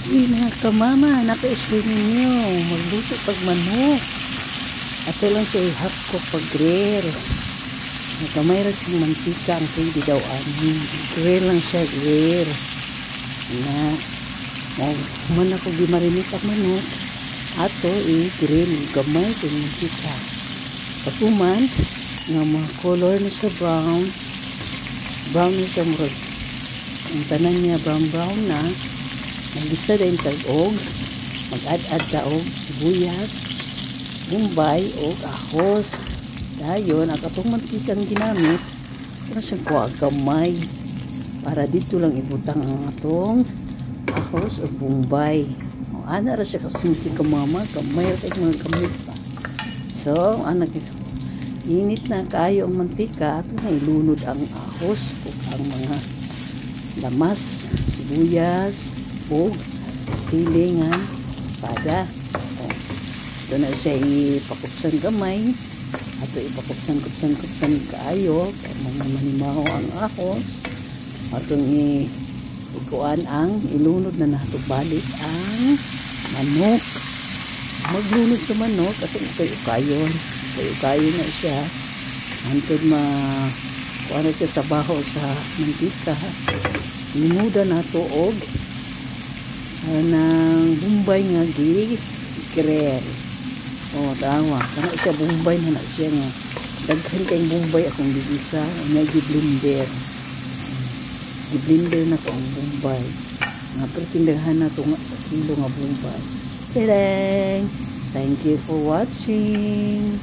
Mga kamama, naka-isli ninyo. Magluto pag manok. Ato lang siya ihap ko pag grill. Nakamay ras yung mantika ang pwede daw ani. Grill lang siya, grill. Na, man ako gimarinit ang manok. Ato i-grill. Gamay ko yung mantika. Patuman, nga mga color na siya brown. Brown na siya murag. Ang tanan niya brown na. Mag-isa din tag-og. Mag-add-add taog sibuyas, bumbay, o ahos. Dayon, ang katong mantikang ginamit, para siyang kuha gamay. Para dito lang ibutang ang atong ahos o bumbay. O, ana ra siya kasimple ka mama, gamay ra kay mga gamit pa. So, anak init na kayo ang mantika, ato na ilunod ang ahos o ang mga lamas, sibuyas, o silingan, espada. O, ito na siya ipakupsan gamay. Ato ipakupsan kaayo kaya mga manimaho ang ahos. Atong ikuan ang ilunod na nato balik ang manok. Maglunod sa manok atong kayo-kayon. Kayo-kayon na siya. Antod kuan na siya sa baho sa mantika. Linuda nato og ng bumbay nga gi-grill. O, tawa. Kana siya bumbay na siya nga. Daghan kayong bumbay akong gigisa. Nga gi-blender. Gi-blender na ko ang bumbay. Nga pertindahan na ito nga sa kilo nga bumbay. Tadang! Thank you for watching.